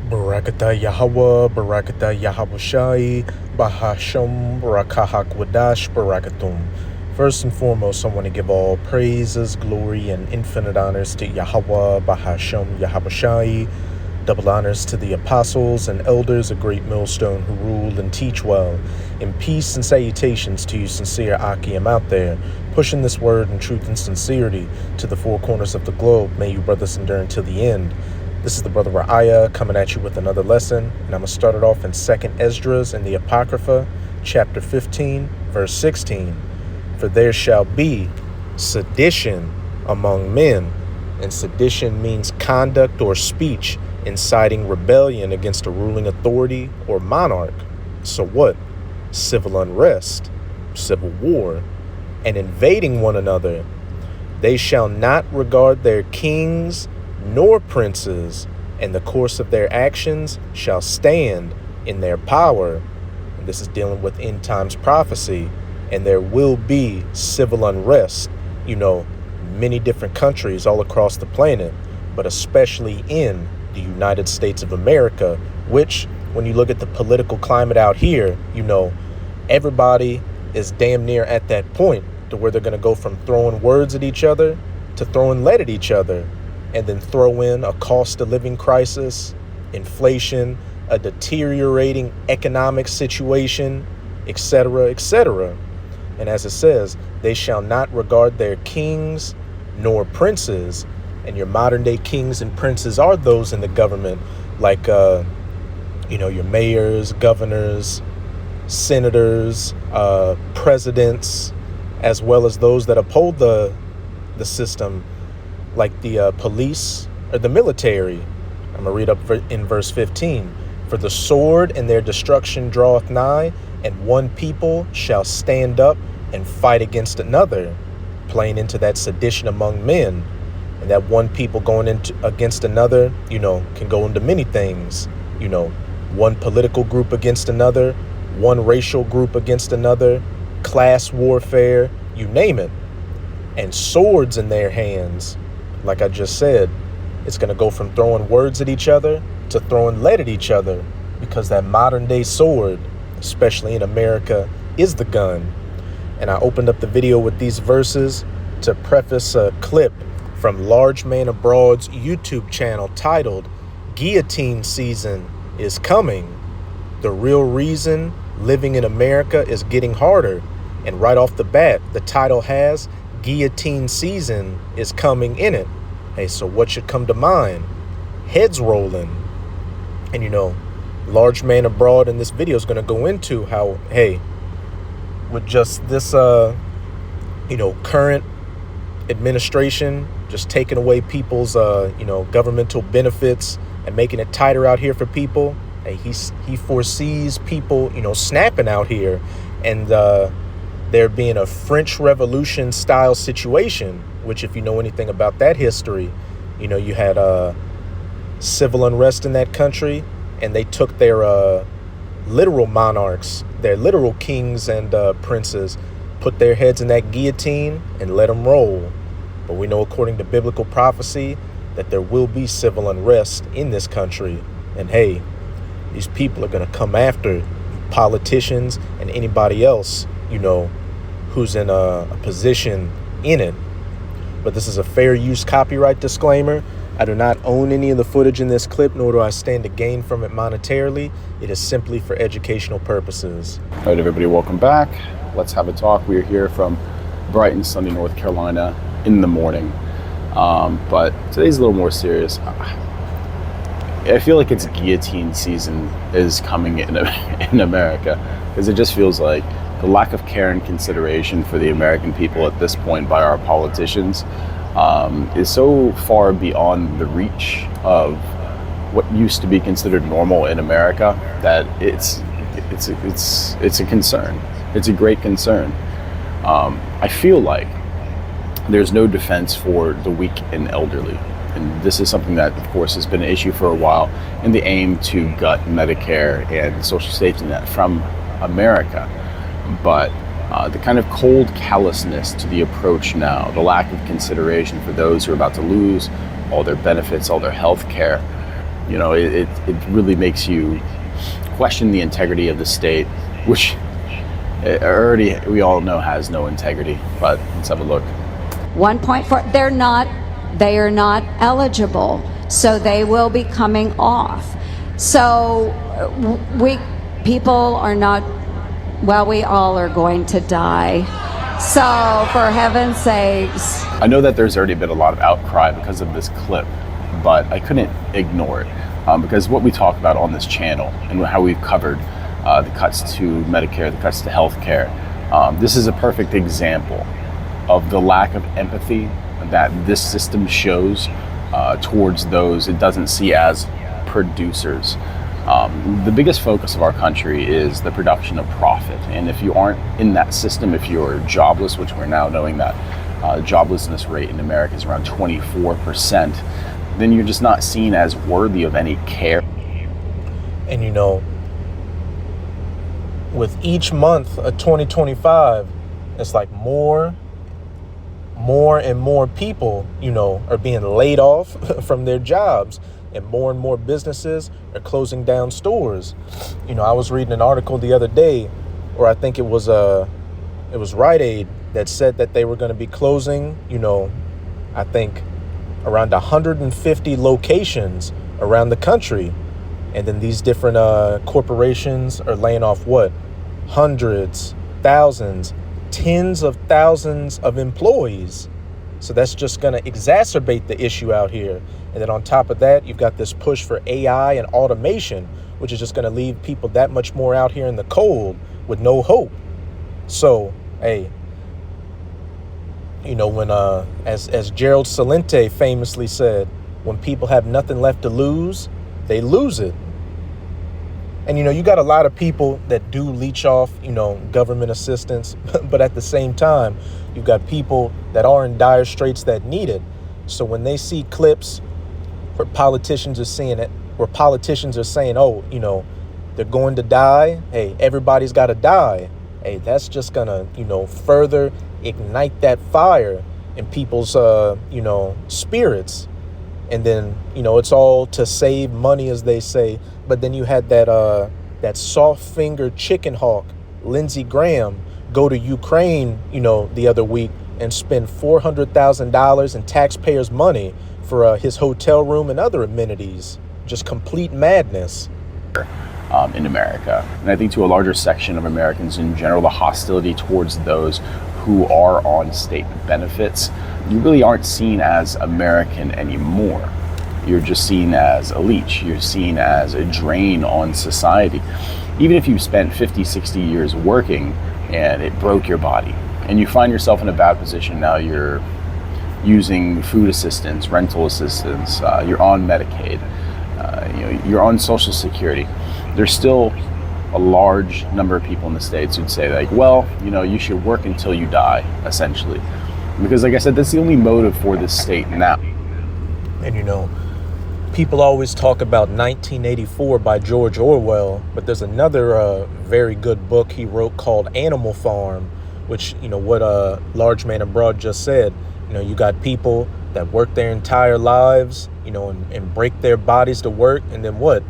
Barakatah Yahweh, Barakatah Yahabushai, Bahasham, Barakahak Wadash, Barakatum. First and foremost, I want to give all praises, glory, and infinite honors to Yahweh, Bahasham, Yahabushai. Double honors to the apostles and elders of Great Millstone who rule and teach well. In peace and salutations to you sincere Akim out there, pushing this word in truth and sincerity to the four corners of the globe. May you brothers endure until the end. This is the brother Ra'aya coming at you with another lesson, and I'm going to start it off in 2nd Esdras in the Apocrypha, chapter 15, verse 16. For there shall be sedition among men, and sedition means conduct or speech inciting rebellion against a ruling authority or monarch. So what? Civil unrest, civil war, and invading one another. They shall not regard their kings nor princes, and the course of their actions shall stand in their power. And this is dealing with end times prophecy, and there will be civil unrest, many different countries all across the planet, but especially in the United States of America, which, when you look at the political climate out here, everybody is damn near at that point to where they're going to go from throwing words at each other to throwing lead at each other, and then throw in a cost of living crisis, inflation, a deteriorating economic situation, etc., etc. And as it says, they shall not regard their kings nor princes. And your modern day kings and princes are those in the government, like, your mayors, governors, senators, presidents, as well as those that uphold the system, like the police or the military. I'm going to read up in verse 15. For the sword and their destruction draweth nigh, and one people shall stand up and fight against another, playing into that sedition among men. And that one people going into against another, can go into many things. One political group against another, one racial group against another, class warfare, you name it. And swords in their hands. Like I just said, it's going to go from throwing words at each other to throwing lead at each other, because that modern day sword, especially in America, is the gun. And I opened up the video with these verses to preface a clip from Large Man Abroad's YouTube channel titled Guillotine Season is Coming. The real reason living in America is getting harder. And right off the bat, the title has Guillotine Season is Coming in it. Hey, so what should come to mind? Heads rolling. And Large Man Abroad in this video is going to go into how, hey, with just this, current administration just taking away people's, governmental benefits and making it tighter out here for people. Hey, he foresees people, snapping out here, and there being a French Revolution style situation, which, if you know anything about that history, you had civil unrest in that country, and they took their literal monarchs, their literal kings and princes, put their heads in that guillotine and let them roll. But we know, according to biblical prophecy, that there will be civil unrest in this country. And hey, these people are going to come after politicians and anybody else, who's in a position in it. But this is a fair use copyright disclaimer. I do not own any of the footage in this clip, nor do I stand to gain from it monetarily. It is simply for educational purposes. All right, everybody, welcome back. Let's have a talk. We are here from Brighton, sunny North Carolina in the morning. But today's a little more serious. I feel like it's guillotine season is coming in America, because it just feels like the lack of care and consideration for the American people at this point by our politicians is so far beyond the reach of what used to be considered normal in America that it's a concern. It's a great concern. I feel like there's no defense for the weak and elderly. And this is something that, of course, has been an issue for a while in the aim to gut Medicare and social safety net from America. But the kind of cold callousness to the approach now, the lack of consideration for those who are about to lose all their benefits, all their health care, It really makes you question the integrity of the state, which already we all know has no integrity. But let's have a look. 1.4, they are not eligible, so they will be coming off. So people are not, well, we all are going to die. So for heaven's sakes. I know that there's already been a lot of outcry because of this clip, but I couldn't ignore it because what we talk about on this channel and how we've covered the cuts to Medicare, the cuts to healthcare, this is a perfect example of the lack of empathy that this system shows towards those it doesn't see as producers. The biggest focus of our country is the production of profit. And if you aren't in that system, if you're jobless, which we're now knowing that joblessness rate in America is around 24%, then you're just not seen as worthy of any care. And with each month of 2025, it's like more and more people, are being laid off from their jobs, and more businesses are closing down stores. I was reading an article the other day, or I think it was Rite Aid that said that they were going to be closing, I think around 150 locations around the country. And then these different corporations are laying off hundreds, thousands, tens of thousands of employees. So that's just going to exacerbate the issue out here. And then on top of that, you've got this push for AI and automation, which is just going to leave people that much more out here in the cold with no hope. So, hey, when as Gerald Celente famously said, when people have nothing left to lose, they lose it. And you got a lot of people that do leech off, government assistance, but at the same time, you've got people that are in dire straits that need it. So when they see clips where politicians are saying, oh, they're going to die, hey, everybody's got to die. Hey, that's just gonna, further ignite that fire in people's, spirits. And then, it's all to save money, as they say. But then you had that soft-fingered chicken hawk, Lindsey Graham, go to Ukraine, the other week and spend $400,000 in taxpayers' money for his hotel room and other amenities. Just complete madness. In America. And I think to a larger section of Americans in general, the hostility towards those who are on state benefits, you really aren't seen as American anymore. You're just seen as a leech. You're seen as a drain on society. Even if you spent 50, 60 years working and it broke your body and you find yourself in a bad position, now you're using food assistance, rental assistance, you're on Medicaid, you're on Social Security. There's still a large number of people in the States who'd say like, well, you should work until you die, essentially. Because like I said, that's the only motive for this state now. And people always talk about 1984 by George Orwell, but there's another very good book he wrote called Animal Farm, which, what Large Man Abroad just said. You got people that work their entire lives, and break their bodies to work, and then what?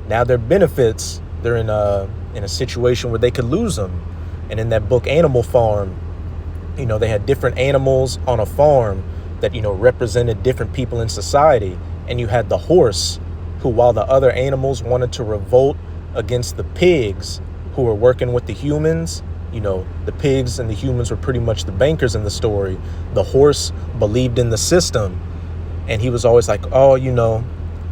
Now their benefits, they're in a situation where they could lose them. And in that book, Animal Farm, they had different animals on a farm that, represented different people in society. And you had the horse, who, while the other animals wanted to revolt against the pigs who were working with the humans, the pigs and the humans were pretty much the bankers in the story. The horse believed in the system. And he was always like, oh,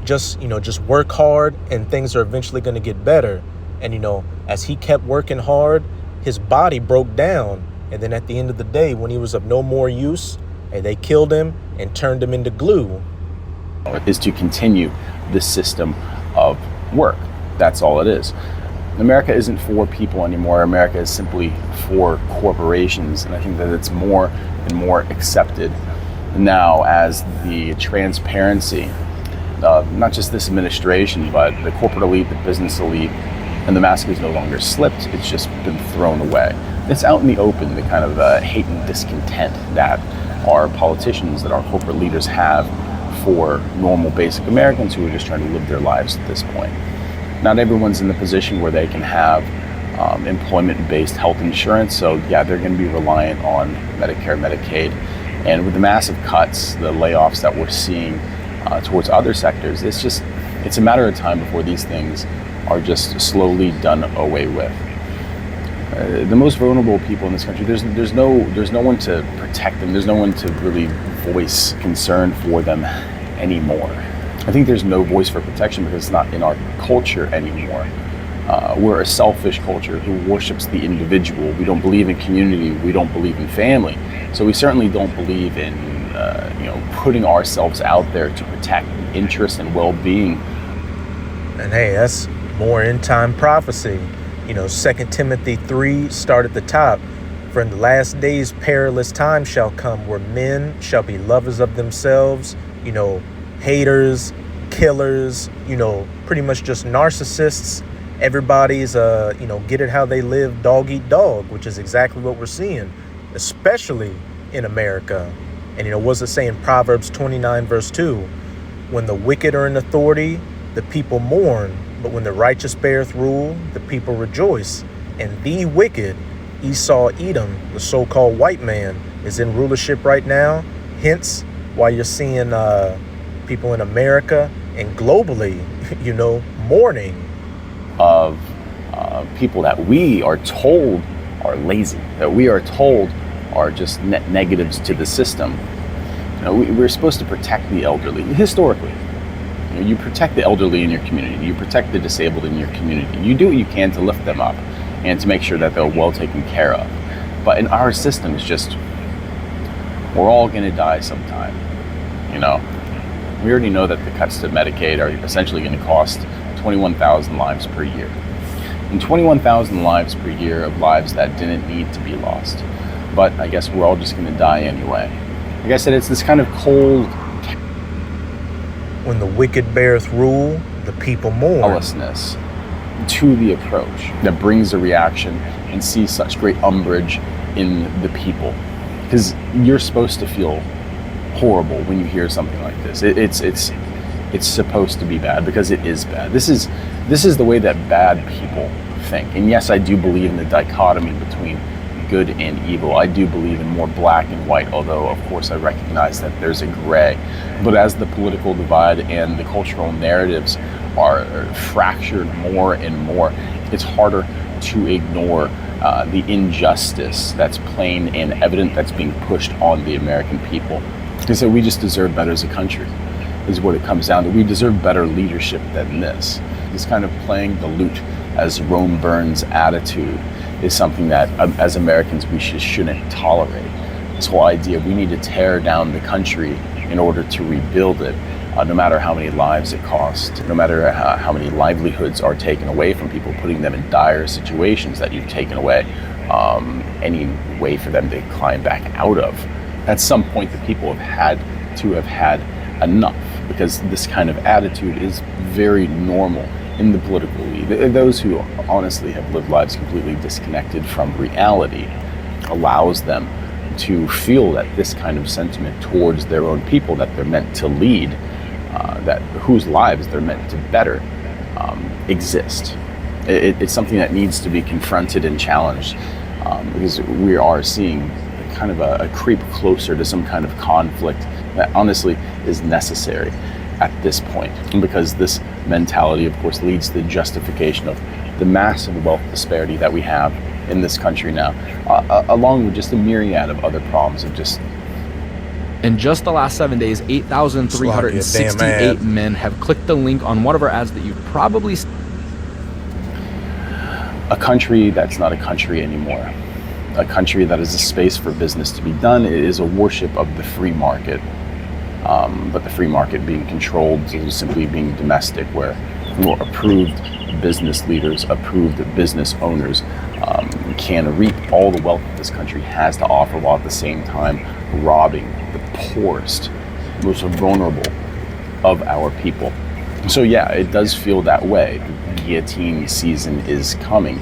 just work hard and things are eventually going to get better. And, as he kept working hard, his body broke down. And then at the end of the day, when he was of no more use, they killed him and turned him into glue. Is to continue this system of work. That's all it is. America isn't for people anymore. America is simply for corporations. And I think that it's more and more accepted now as the transparency, not just this administration, but the corporate elite, the business elite, and the mask is no longer slipped. It's just been thrown away. It's out in the open, the kind of hate and discontent that our politicians, that our corporate leaders have for normal basic Americans who are just trying to live their lives at this point. Not everyone's in the position where they can have employment-based health insurance, so yeah, they're going to be reliant on Medicare, Medicaid. And with the massive cuts, the layoffs that we're seeing towards other sectors, it's a matter of time before these things are just slowly done away with. The most vulnerable people in this country, there's no one to protect them. There's no one to really voice concern for them anymore. I think there's no voice for protection because it's not in our culture anymore. We're a selfish culture who worships the individual. We don't believe in community. We don't believe in family. So we certainly don't believe in putting ourselves out there to protect the interests and well-being. And hey, that's more end-time prophecy. 2 Timothy 3, start at the top. For in the last days perilous times shall come, where men shall be lovers of themselves, haters, killers, pretty much just narcissists. Everybody's, get it how they live, dog eat dog, which is exactly what we're seeing, especially in America. And what's it saying? Proverbs 29, verse 2, when the wicked are in authority, the people mourn, but when the righteous beareth rule, the people rejoice. And the wicked, Esau, Edom, the so-called white man, is in rulership right now. Hence why you're seeing people in America and globally, mourning. Of people that we are told are lazy, that we are told are just net negatives to the system. We're supposed to protect the elderly. Historically, you protect the elderly in your community. You protect the disabled in your community. You do what you can to lift them up and to make sure that they're well taken care of. But in our system, it's just, we're all going to die sometime. We already know that the cuts to Medicaid are essentially going to cost 21,000 lives per year. And 21,000 lives per year of lives that didn't need to be lost. But I guess we're all just going to die anyway. Like I said, it's this kind of cold, when the wicked beareth rule, the people mourn. Callousness to the approach that brings a reaction and sees such great umbrage in the people. Because you're supposed to feel horrible when you hear something like this. It's supposed to be bad because it is bad. This is the way that bad people think. And yes, I do believe in the dichotomy between good and evil. I do believe in more black and white, although of course I recognize that there's a gray. But as the political divide and the cultural narratives are fractured more and more, it's harder to ignore the injustice that's plain and evident that's being pushed on the American people. And so we just deserve better as a country, is what it comes down to. We deserve better leadership than this. This kind of playing the lute as Rome burns attitude is something that as Americans we shouldn't tolerate. This whole idea we need to tear down the country in order to rebuild it, no matter how many lives it costs, no matter how many livelihoods are taken away from people, putting them in dire situations that you've taken away any way for them to climb back out of. At some point the people have had enough, because this kind of attitude is very normal in the political elite. Those who honestly have lived lives completely disconnected from reality allows them to feel that this kind of sentiment towards their own people that they're meant to lead, that whose lives they're meant to better, exist. It's something that needs to be confronted and challenged, because we are seeing kind of a creep closer to some kind of conflict that honestly is necessary at this point. And because this mentality, of course, leads to the justification of the massive wealth disparity that we have in this country now, along with just a myriad of other problems of just... In just the last 7 days, 8,368 men have clicked the link on one of our ads that you've probably... A country that's not a country anymore. A country that is a space for business to be done. It is a worship of the free market. But the free market being controlled to simply being domestic, where more approved business leaders, approved business owners can reap all the wealth that this country has to offer, while at the same time robbing the poorest, most vulnerable of our people. So yeah, it does feel that way. The guillotine season is coming.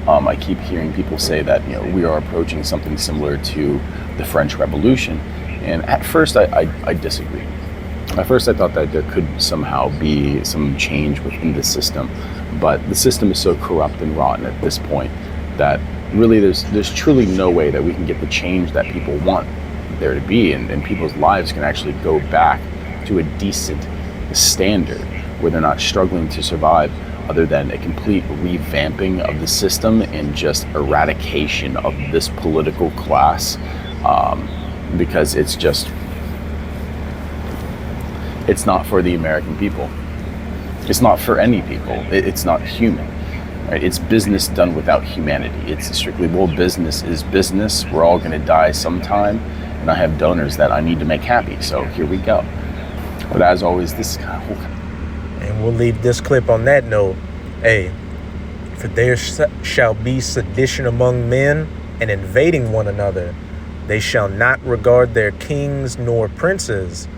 I keep hearing people say that we are approaching something similar to the French Revolution, and at first I disagree. At first I thought that there could somehow be some change within the system, but the system is so corrupt and rotten at this point that really there's truly no way that we can get the change that people want there to be, and people's lives can actually go back to a decent standard where they're not struggling to survive, other than a complete revamping of the system and just eradication of this political class, because it's not for the American people. It's not for any people. It's not human. Right? It's business done without humanity. It's strictly, well, business is business. We're all going to die sometime, and I have donors that I need to make happy. So here we go. But as always, this is kind of... And we'll leave this clip on that note. Hey, for there shall be sedition among men, and invading one another. They shall not regard their kings nor princes.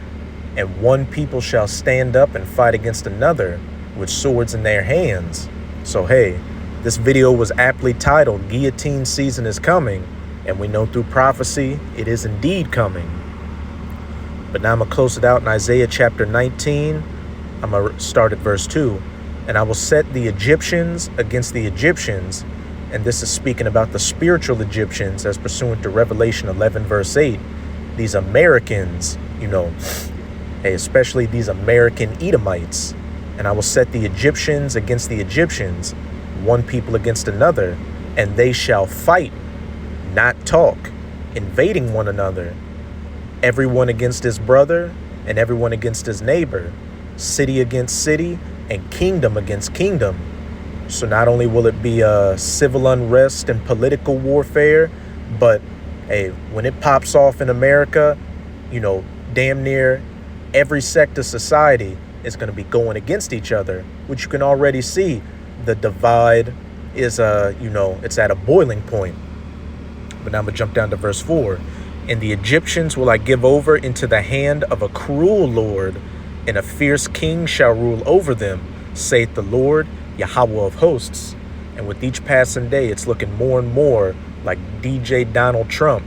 And one people shall stand up and fight against another with swords in their hands. So hey, this video was aptly titled Guillotine Season is Coming, and we know through prophecy it is indeed coming. But now I'm going to close it out in Isaiah chapter 19. I'm going to start at verse 2. And I will set the Egyptians against the Egyptians. And this is speaking about the spiritual Egyptians as pursuant to Revelation 11 verse 8. These Americans, hey, especially these American Edomites. And I will set the Egyptians against the Egyptians, one people against another, and they shall fight, not talk, invading one another, everyone against his brother and everyone against his neighbor, city against city and kingdom against kingdom. So not only will it be civil unrest and political warfare, but hey, when it pops off in America, damn near every sector of society is going to be going against each other, which you can already see. The divide is, it's at a boiling point. But now I'm going to jump down to verse 4. And the Egyptians will I give over into the hand of a cruel Lord, and a fierce king shall rule over them, saith the Lord, Yahweh of hosts. And with each passing day, it's looking more and more like DJ Donald Trump.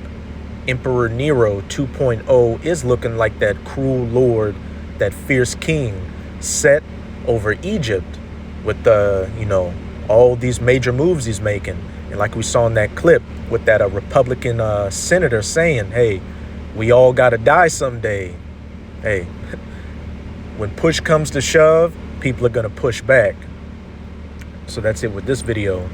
Emperor Nero 2.0 is looking like that cruel Lord, that fierce king set over Egypt with all these major moves he's making. And like we saw in that clip with that Republican senator saying, hey, we all got to die someday. Hey, when push comes to shove, people are going to push back. So that's it with this video.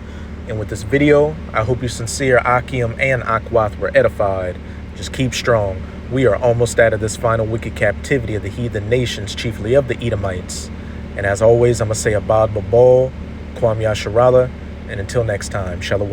And with this video, I hope you sincere Akim and Akwath were edified. Just keep strong. We are almost out of this final wicked captivity of the heathen nations, chiefly of the Edomites. And as always, I'm going to say Abad Babal, Kwam Yasharala, and until next time, Shalom.